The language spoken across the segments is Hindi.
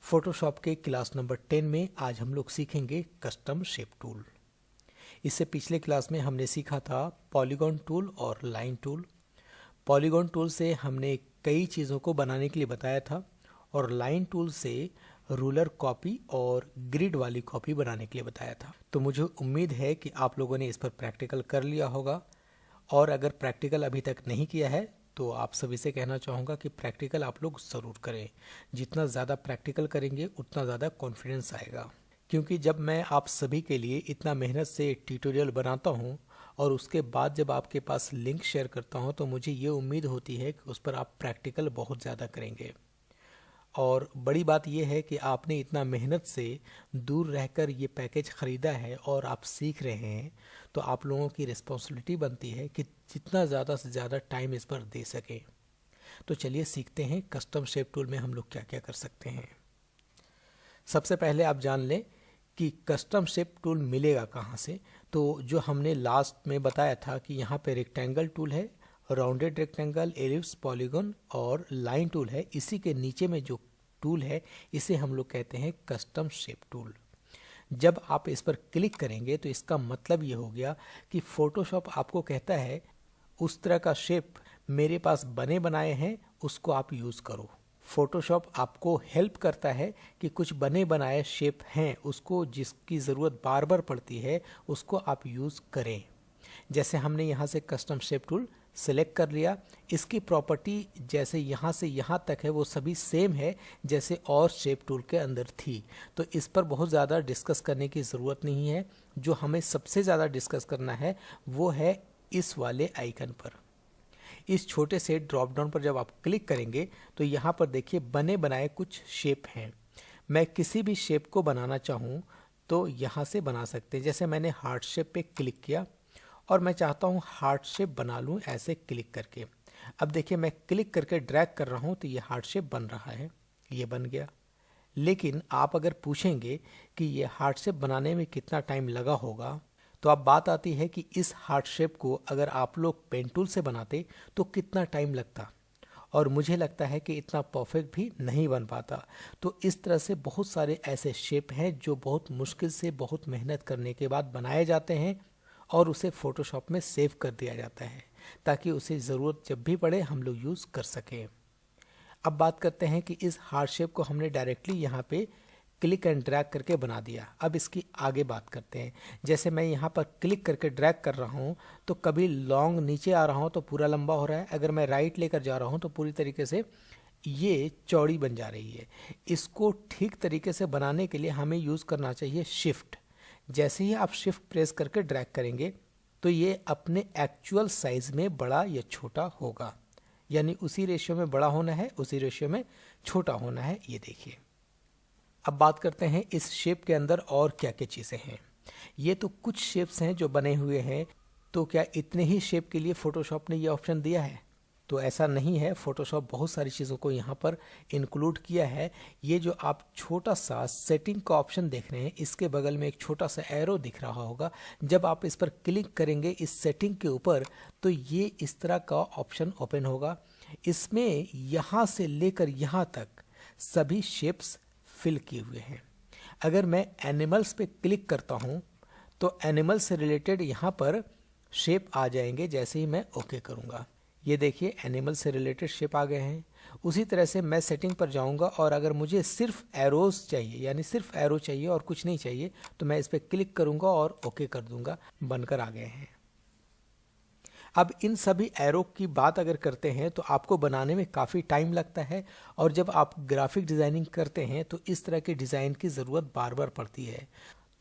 फोटोशॉप के क्लास नंबर 10 में आज हम लोग सीखेंगे कस्टम शेप टूल। इससे पिछले क्लास में हमने सीखा था पॉलीगॉन टूल और लाइन टूल। पॉलीगॉन टूल से हमने कई चीज़ों को बनाने के लिए बताया था और लाइन टूल से रूलर कॉपी और ग्रिड वाली कॉपी बनाने के लिए बताया था। तो मुझे उम्मीद है कि आप लोगों ने इस पर प्रैक्टिकल कर लिया होगा, और अगर प्रैक्टिकल अभी तक नहीं किया है तो आप सभी से कहना चाहूँगा कि प्रैक्टिकल आप लोग ज़रूर करें। जितना ज़्यादा प्रैक्टिकल करेंगे उतना ज़्यादा कॉन्फिडेंस आएगा, क्योंकि जब मैं आप सभी के लिए इतना मेहनत से ट्यूटोरियल बनाता हूँ और उसके बाद जब आपके पास लिंक शेयर करता हूँ तो मुझे ये उम्मीद होती है कि उस पर आप प्रैक्टिकल बहुत ज़्यादा करेंगे। और बड़ी बात यह है कि आपने इतना मेहनत से दूर रहकर ये पैकेज ख़रीदा है और आप सीख रहे हैं, तो आप लोगों की रिस्पॉन्सिबिलिटी बनती है कि जितना ज़्यादा से ज़्यादा टाइम इस पर दे सकें। तो चलिए सीखते हैं कस्टम शेप टूल में हम लोग क्या क्या कर सकते हैं। सबसे पहले आप जान लें कि कस्टम शेप टूल मिलेगा कहाँ से। तो जो हमने लास्ट में बताया था कि यहाँ पे रेक्टेंगल टूल है, राउंडेड रेक्टेंगल, एलिप्स, पॉलीगॉन और लाइन टूल है। इसी के नीचे में जो टूल है इसे हम लोग कहते हैं कस्टम शेप टूल। जब आप इस पर क्लिक करेंगे तो इसका मतलब ये हो गया कि फोटोशॉप आपको कहता है उस तरह का शेप मेरे पास बने बनाए हैं, उसको आप यूज़ करो। फोटोशॉप आपको हेल्प करता है कि कुछ बने बनाए शेप हैं, उसको जिसकी ज़रूरत बार बार पड़ती है उसको आप यूज़ करें। जैसे हमने यहाँ से कस्टम शेप टूल सेलेक्ट कर लिया, इसकी प्रॉपर्टी जैसे यहाँ से यहाँ तक है वो सभी सेम है जैसे और शेप टूल के अंदर थी। तो इस पर बहुत ज़्यादा डिस्कस करने की ज़रूरत नहीं है। जो हमें सबसे ज़्यादा डिस्कस करना है वो है इस वाले आइकन पर। इस छोटे से ड्रॉप डाउन पर जब आप क्लिक करेंगे तो यहाँ पर देखिए बने बनाए कुछ शेप हैं। मैं किसी भी शेप को बनाना चाहूँ तो यहाँ से बना सकते हैं। जैसे मैंने हार्ट शेप पे क्लिक किया और मैं चाहता हूँ हार्ट शेप बना लूँ ऐसे क्लिक करके। अब देखिए मैं क्लिक करके ड्रैग कर रहा हूँ तो ये हार्ट शेप बन रहा है, ये बन गया। लेकिन आप अगर पूछेंगे कि ये हार्ट शेप बनाने में कितना टाइम लगा होगा, तो अब बात आती है कि इस हार्ट शेप को अगर आप लोग पेन टूल से बनाते तो कितना टाइम लगता, और मुझे लगता है कि इतना परफेक्ट भी नहीं बन पाता। तो इस तरह से बहुत सारे ऐसे शेप हैं जो बहुत मुश्किल से बहुत मेहनत करने के बाद बनाए जाते हैं और उसे फोटोशॉप में सेव कर दिया जाता है ताकि उसे ज़रूरत जब भी पड़े हम लोग यूज़ कर सकें। अब बात करते हैं कि इस हार्ट शेप को हमने डायरेक्टली यहाँ पे क्लिक एंड ड्रैग करके बना दिया। अब इसकी आगे बात करते हैं। जैसे मैं यहाँ पर क्लिक करके ड्रैग कर रहा हूँ तो कभी लॉन्ग नीचे आ रहा हूँ तो पूरा लंबा हो रहा है, अगर मैं राइट लेकर जा रहा हूँ तो पूरी तरीके से ये चौड़ी बन जा रही है। इसको ठीक तरीके से बनाने के लिए हमें यूज़ करना चाहिए शिफ्ट। जैसे ही आप शिफ्ट प्रेस करके ड्रैग करेंगे तो ये अपने एक्चुअल साइज़ में बड़ा या छोटा होगा, यानी उसी रेशियो में बड़ा होना है, उसी रेशियो में छोटा होना है। ये देखिए। अब बात करते हैं इस शेप के अंदर और क्या क्या चीज़ें हैं। ये तो कुछ शेप्स हैं जो बने हुए हैं। तो क्या इतने ही शेप के लिए फ़ोटोशॉप ने ये ऑप्शन दिया है? तो ऐसा नहीं है। फ़ोटोशॉप बहुत सारी चीज़ों को यहाँ पर इंक्लूड किया है। ये जो आप छोटा सा सेटिंग का ऑप्शन देख रहे हैं, इसके बगल में एक छोटा सा एरो दिख रहा होगा। जब आप इस पर क्लिक करेंगे इस सेटिंग के ऊपर तो ये इस तरह का ऑप्शन ओपन होगा। इसमें यहाँ से लेकर यहाँ तक सभी शेप्स फिल किए हुए हैं। अगर मैं एनिमल्स पे क्लिक करता हूँ तो एनिमल से रिलेटेड यहाँ पर शेप आ जाएंगे जैसे ही मैं ओके करूँगा। ये देखिए एनिमल से रिलेटेड शेप आ गए हैं। उसी तरह से मैं सेटिंग पर जाऊंगा और अगर मुझे सिर्फ एरोस चाहिए, यानी सिर्फ एरो चाहिए और कुछ नहीं चाहिए, तो मैं इस पर क्लिक करूंगा और ओके कर दूंगा। बनकर आ गए हैं। अब इन सभी एरो की बात अगर करते हैं तो आपको बनाने में काफ़ी टाइम लगता है, और जब आप ग्राफिक डिज़ाइनिंग करते हैं तो इस तरह के डिज़ाइन की ज़रूरत बार बार पड़ती है।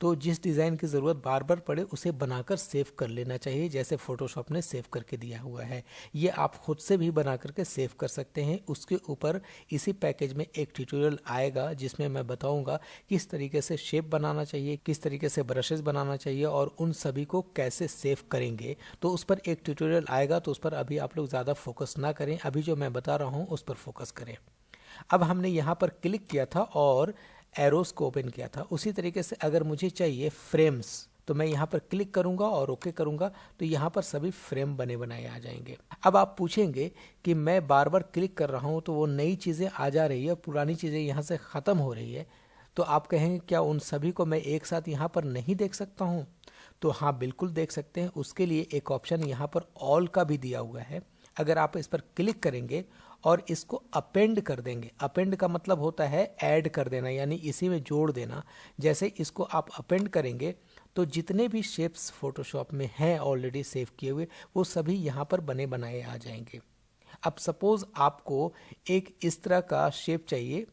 तो जिस डिज़ाइन की ज़रूरत बार बार पड़े उसे बनाकर सेव कर लेना चाहिए, जैसे फ़ोटोशॉप ने सेव करके दिया हुआ है। ये आप खुद से भी बना करके सेव कर सकते हैं। उसके ऊपर इसी पैकेज में एक ट्यूटोरियल आएगा जिसमें मैं बताऊंगा किस तरीके से शेप बनाना चाहिए, किस तरीके से ब्रशेस बनाना चाहिए और उन सभी को कैसे सेव करेंगे। तो उस पर एक ट्यूटोरियल आएगा, तो उस पर अभी आप लोग ज़्यादा फोकस ना करें। अभी जो मैं बता रहा हूँ उस पर फोकस करें। अब हमने यहाँ पर क्लिक किया था और एरोस को ओपन किया था। उसी तरीके से अगर मुझे चाहिए फ्रेम्स, तो मैं यहाँ पर क्लिक करूँगा और ओके करूँगा तो यहाँ पर सभी फ्रेम बने बनाए आ जाएंगे। अब आप पूछेंगे कि मैं बार बार क्लिक कर रहा हूँ तो वो नई चीज़ें आ जा रही है, पुरानी चीज़ें यहाँ से ख़त्म हो रही है, तो आप कहेंगे क्या उन सभी को मैं एक साथ यहाँ पर नहीं देख सकता हूँ? तो हाँ, बिल्कुल देख सकते हैं। उसके लिए एक ऑप्शन यहाँ पर ऑल का भी दिया हुआ है। अगर आप इस पर क्लिक करेंगे और इसको अपेंड कर देंगे, अपेंड का मतलब होता है ऐड कर देना, यानी इसी में जोड़ देना। जैसे इसको आप अपेंड करेंगे तो जितने भी शेप्स फोटोशॉप में हैं ऑलरेडी सेव किए हुए, वो सभी यहाँ पर बने बनाए आ जाएंगे। अब सपोज आपको एक इस तरह का शेप चाहिए,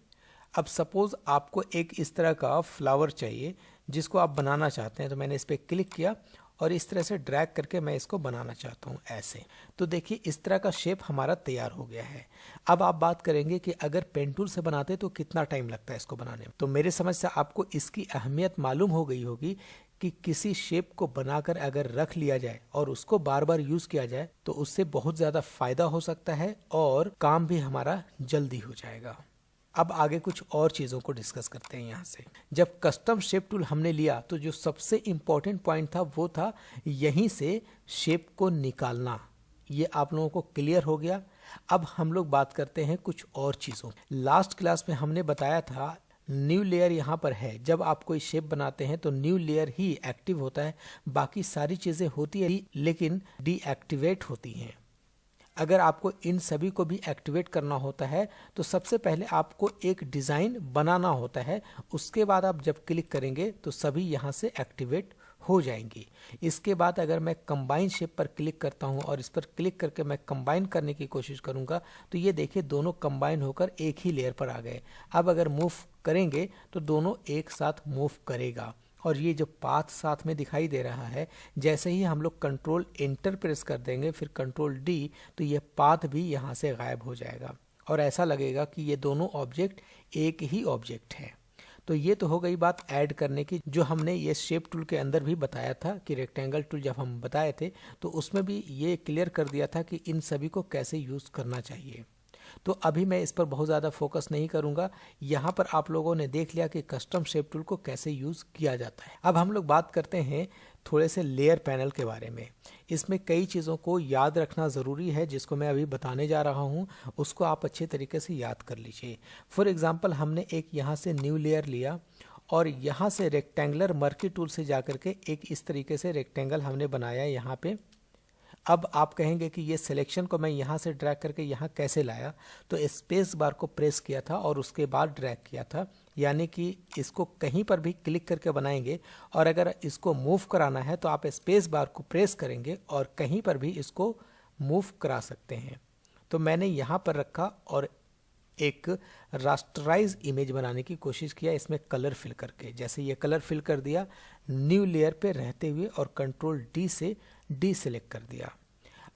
अब सपोज आपको एक इस तरह का फ्लावर चाहिए जिसको आप बनाना चाहते हैं, तो मैंने इस पर क्लिक किया और इस तरह से ड्रैग करके मैं इसको बनाना चाहता हूँ ऐसे। तो देखिए इस तरह का शेप हमारा तैयार हो गया है। अब आप बात करेंगे कि अगर पेन टूल से बनाते तो कितना टाइम लगता है इसको बनाने में। तो मेरे समझ से आपको इसकी अहमियत मालूम हो गई होगी कि किसी शेप को बनाकर अगर रख लिया जाए और उसको बार बार यूज किया जाए तो उससे बहुत ज़्यादा फायदा हो सकता है और काम भी हमारा जल्दी हो जाएगा। अब आगे कुछ और चीज़ों को डिस्कस करते हैं यहाँ से। जब कस्टम शेप टूल हमने लिया तो जो सबसे इम्पॉर्टेंट पॉइंट था वो था यहीं से शेप को निकालना। ये आप लोगों को क्लियर हो गया। अब हम लोग बात करते हैं कुछ और चीज़ों। लास्ट क्लास में हमने बताया था न्यू लेयर यहाँ पर है। जब आप कोई शेप बनाते हैं तो न्यू लेयर ही एक्टिव होता है, बाकी सारी चीज़ें होती है लेकिन डीएक्टिवेट होती हैं। अगर आपको इन सभी को भी एक्टिवेट करना होता है तो सबसे पहले आपको एक डिज़ाइन बनाना होता है, उसके बाद आप जब क्लिक करेंगे तो सभी यहाँ से एक्टिवेट हो जाएंगी। इसके बाद अगर मैं कंबाइन शेप पर क्लिक करता हूँ और इस पर क्लिक करके मैं कंबाइन करने की कोशिश करूँगा तो ये देखिए दोनों कंबाइन होकर एक ही लेयर पर आ गए। अब अगर मूव करेंगे तो दोनों एक साथ मूव करेगा और ये जो पाथ साथ में दिखाई दे रहा है, जैसे ही हम लोग कंट्रोल एंटर प्रेस कर देंगे फिर कंट्रोल डी, तो ये पाथ भी यहाँ से गायब हो जाएगा और ऐसा लगेगा कि ये दोनों ऑब्जेक्ट एक ही ऑब्जेक्ट है। तो ये तो हो गई बात ऐड करने की, जो हमने ये शेप टूल के अंदर भी बताया था कि रेक्टेंगल टूल जब हम बताए थे तो उसमें भी ये क्लियर कर दिया था कि इन सभी को कैसे यूज़ करना चाहिए। तो अभी मैं इस पर बहुत ज़्यादा फोकस नहीं करूंगा। यहाँ पर आप लोगों ने देख लिया कि कस्टम शेप टूल को कैसे यूज़ किया जाता है। अब हम लोग बात करते हैं थोड़े से लेयर पैनल के बारे में। इसमें कई चीज़ों को याद रखना ज़रूरी है, जिसको मैं अभी बताने जा रहा हूँ उसको आप अच्छे तरीके से याद कर लीजिए। फॉर एग्ज़ाम्पल हमने एक यहाँ से न्यू लेयर लिया और यहाँ से रेक्टेंगुलर मर्की टूल से जा करके एक इस तरीके से रेक्टेंगल हमने बनाया यहाँ पे। अब आप कहेंगे कि ये सिलेक्शन को मैं यहाँ से ड्रैग करके यहाँ कैसे लाया, तो स्पेस बार को प्रेस किया था और उसके बाद ड्रैग किया था, यानी कि इसको कहीं पर भी क्लिक करके बनाएंगे और अगर इसको मूव कराना है तो आप स्पेस बार को प्रेस करेंगे और कहीं पर भी इसको मूव करा सकते हैं। तो मैंने यहाँ पर रखा और एक रास्टराइज इमेज बनाने की कोशिश किया इसमें कलर फिल करके। जैसे ये कलर फिल कर दिया न्यू लेयर पे रहते हुए और कंट्रोल डी से डी सेलेक्ट कर दिया।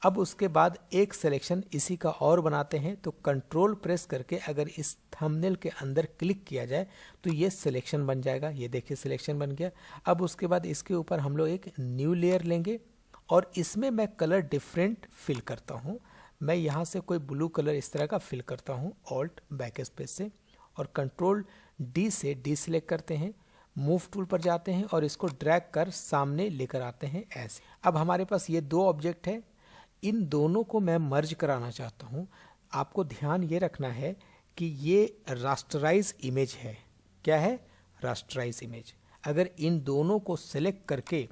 अब उसके बाद एक सिलेक्शन इसी का और बनाते हैं, तो कंट्रोल प्रेस करके अगर इस थंबनेल के अंदर क्लिक किया जाए तो ये सिलेक्शन बन जाएगा। ये देखिए सिलेक्शन बन गया। अब उसके बाद इसके ऊपर हम लोग एक न्यू लेयर लेंगे और इसमें मैं कलर डिफरेंट फिल करता हूँ। मैं यहाँ से कोई ब्लू कलर इस तरह का फिल करता हूँ ऑल्ट बैक स्पेस से और कंट्रोल डी से डी सिलेक्ट करते हैं, मूव टूल पर जाते हैं और इसको ड्रैग कर सामने लेकर आते हैं ऐसे। अब हमारे पास ये दो ऑब्जेक्ट है, इन दोनों को मैं मर्ज कराना चाहता हूँ। आपको ध्यान ये रखना है कि ये रास्टराइज इमेज है। क्या है? Rasterise image. अगर इन दोनों को सेलेक्ट करके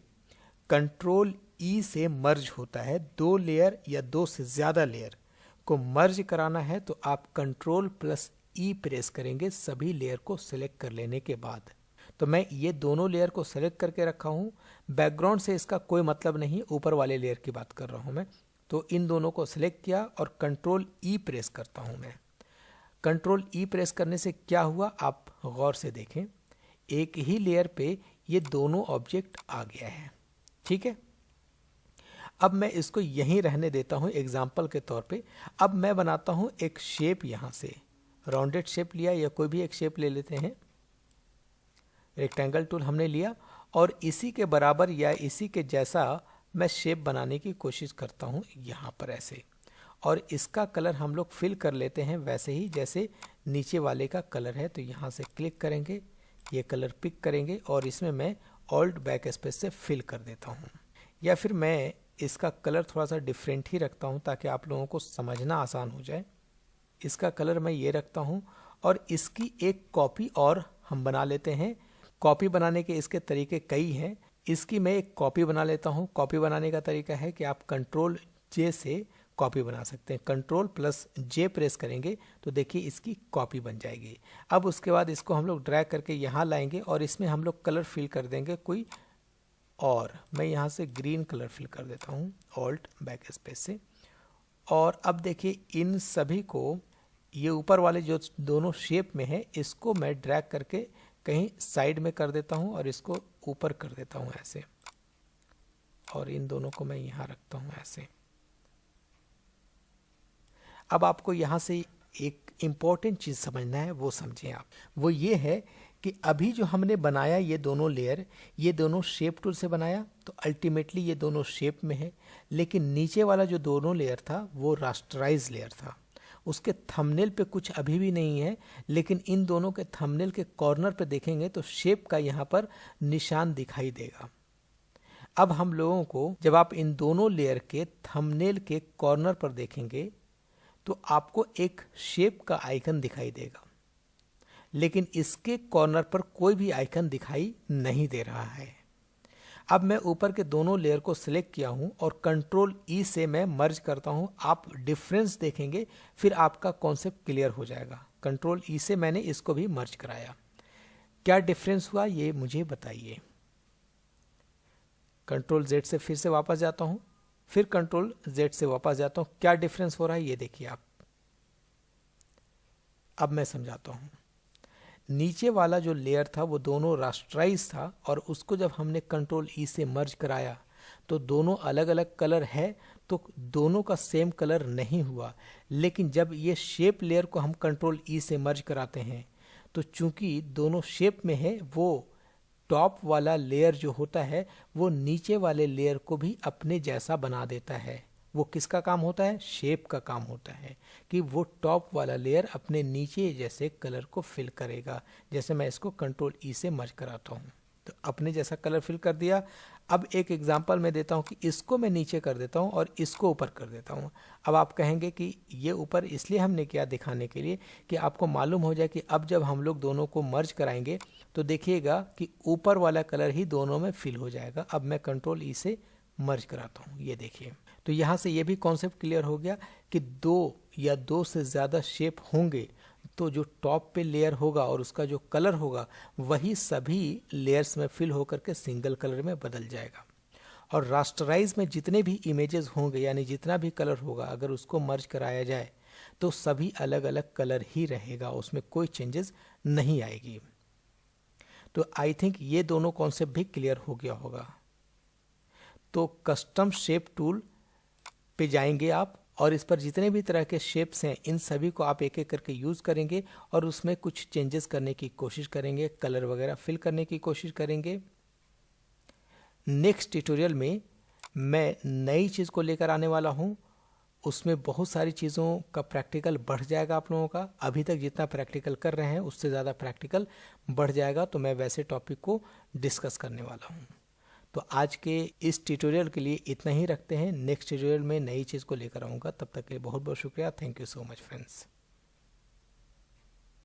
कंट्रोल ई से मर्ज होता है, दो लेयर या दो से ज़्यादा लेयर को मर्ज कराना है तो आप कंट्रोल प्लस ई प्रेस करेंगे सभी लेयर को सेलेक्ट कर लेने के बाद। तो मैं ये दोनों लेयर को सेलेक्ट करके रखा हूँ, बैकग्राउंड से इसका कोई मतलब नहीं, ऊपर वाले लेयर की बात कर रहा हूँ मैं। तो इन दोनों को सेलेक्ट किया और कंट्रोल ई प्रेस करता हूँ मैं। कंट्रोल ई प्रेस करने से क्या हुआ आप गौर से देखें, एक ही लेयर पे ये दोनों ऑब्जेक्ट आ गया है। ठीक है, अब मैं इसको यहीं रहने देता हूँ एग्जाम्पल के तौर पे। अब मैं बनाता हूँ एक शेप, यहाँ से राउंडेड शेप लिया या कोई भी एक शेप ले लेते हैं। रेक्टेंगल टूल हमने लिया और इसी के बराबर या इसी के जैसा मैं शेप बनाने की कोशिश करता हूँ यहाँ पर ऐसे, और इसका कलर हम लोग फिल कर लेते हैं वैसे ही जैसे नीचे वाले का कलर है। तो यहाँ से क्लिक करेंगे, ये कलर पिक करेंगे और इसमें मैं ऑल्ट बैक स्पेस से फिल कर देता हूँ। या फिर मैं इसका कलर थोड़ा सा डिफरेंट ही रखता हूँ ताकि आप लोगों को समझना आसान हो जाए। इसका कलर मैं ये रखता हूँ और इसकी एक कॉपी और हम बना लेते हैं। कॉपी बनाने के इसके तरीके कई हैं। इसकी मैं एक कॉपी बना लेता हूँ। कॉपी बनाने का तरीका है कि आप कंट्रोल जे से कॉपी बना सकते हैं। कंट्रोल प्लस जे प्रेस करेंगे तो देखिए इसकी कॉपी बन जाएगी। अब उसके बाद इसको हम लोग ड्रैग करके यहाँ लाएंगे और इसमें हम लोग कलर फिल कर देंगे कोई, और मैं यहाँ से ग्रीन कलर फिल कर देता हूँ ऑल्ट बैक स्पेस से। और अब देखिए इन सभी को, ये ऊपर वाले जो दोनों शेप में है, इसको मैं ड्रैग करके कहीं साइड में कर देता हूँ और इसको ऊपर कर देता हूँ ऐसे, और इन दोनों को मैं यहाँ रखता हूँ ऐसे। अब आपको यहाँ से एक इम्पॉर्टेंट चीज़ समझना है, वो समझें आप। वो ये है कि अभी जो हमने बनाया ये दोनों लेयर, ये दोनों शेप टूल से बनाया तो अल्टीमेटली ये दोनों शेप में है, लेकिन नीचे वाला जो दोनों लेयर था वो रास्टराइज लेयर था। उसके थंबनेल पे कुछ अभी भी नहीं है, लेकिन इन दोनों के थंबनेल के कॉर्नर पे देखेंगे तो शेप का यहाँ पर निशान दिखाई देगा। अब हम लोगों को, जब आप इन दोनों लेयर के थंबनेल के कॉर्नर पर देखेंगे तो आपको एक शेप का आइकन दिखाई देगा, लेकिन इसके कॉर्नर पर कोई भी आइकन दिखाई नहीं दे रहा है। अब मैं ऊपर के दोनों लेयर को सिलेक्ट किया हूं और कंट्रोल ई से मैं मर्ज करता हूं। आप डिफरेंस देखेंगे, फिर आपका कॉन्सेप्ट क्लियर हो जाएगा। कंट्रोल ई से मैंने इसको भी मर्ज कराया। क्या डिफरेंस हुआ ये मुझे बताइए। कंट्रोल जेड से फिर से वापस जाता हूं, फिर कंट्रोल जेड से वापस जाता हूं। क्या डिफरेंस हो रहा है ये देखिए आप। अब मैं समझाता हूं। नीचे वाला जो लेयर था वो दोनों रास्टराइज था, और उसको जब हमने कंट्रोल ई से मर्ज कराया तो दोनों अलग अलग कलर है, तो दोनों का सेम कलर नहीं हुआ। लेकिन जब ये शेप लेयर को हम कंट्रोल ई से मर्ज कराते हैं तो चूंकि दोनों शेप में है, वो टॉप वाला लेयर जो होता है वो नीचे वाले लेयर को भी अपने जैसा बना देता है। वो किसका काम होता है? शेप का काम होता है कि वो टॉप वाला लेयर अपने नीचे जैसे कलर को फिल करेगा। जैसे मैं इसको कंट्रोल ई से मर्ज कराता हूँ तो अपने जैसा कलर फिल कर दिया। अब एक एग्जांपल मैं देता हूँ कि इसको मैं नीचे कर देता हूँ और इसको ऊपर कर देता हूँ। अब आप कहेंगे कि ये ऊपर इसलिए हमने किया दिखाने के लिए कि आपको मालूम हो जाए कि अब जब हम लोग दोनों को मर्ज कराएंगे तो देखिएगा कि ऊपर वाला कलर ही दोनों में फिल हो जाएगा। अब मैं कंट्रोल ई से मर्ज कराता हूँ, ये देखिए। तो यहाँ से ये भी कॉन्सेप्ट क्लियर हो गया कि दो या दो से ज़्यादा शेप होंगे तो जो टॉप पे लेयर होगा और उसका जो कलर होगा वही सभी लेयर्स में फिल होकर के सिंगल कलर में बदल जाएगा। और रास्टराइज में जितने भी इमेजेस होंगे, यानी जितना भी कलर होगा, अगर उसको मर्ज कराया जाए तो सभी अलग अलग कलर ही रहेगा, उसमें कोई चेंजेस नहीं आएगी। तो आई थिंक ये दोनों कॉन्सेप्ट भी क्लियर हो गया होगा। तो कस्टम शेप टूल पे जाएंगे आप और इस पर जितने भी तरह के शेप्स हैं इन सभी को आप एक एक करके यूज़ करेंगे और उसमें कुछ चेंजेस करने की कोशिश करेंगे, कलर वगैरह फिल करने की कोशिश करेंगे। नेक्स्ट ट्यूटोरियल में मैं नई चीज़ को लेकर आने वाला हूँ। उसमें बहुत सारी चीज़ों का प्रैक्टिकल बढ़ जाएगा आप लोगों का। अभी तक जितना प्रैक्टिकल कर रहे हैं उससे ज़्यादा प्रैक्टिकल बढ़ जाएगा। तो मैं वैसे टॉपिक को डिस्कस करने वाला हूँ। तो आज के इस ट्यूटोरियल के लिए इतना ही रखते हैं। नेक्स्ट ट्यूटोरियल में नई चीज़ को लेकर आऊँगा। तब तक के लिए बहुत बहुत शुक्रिया। Thank you so much friends.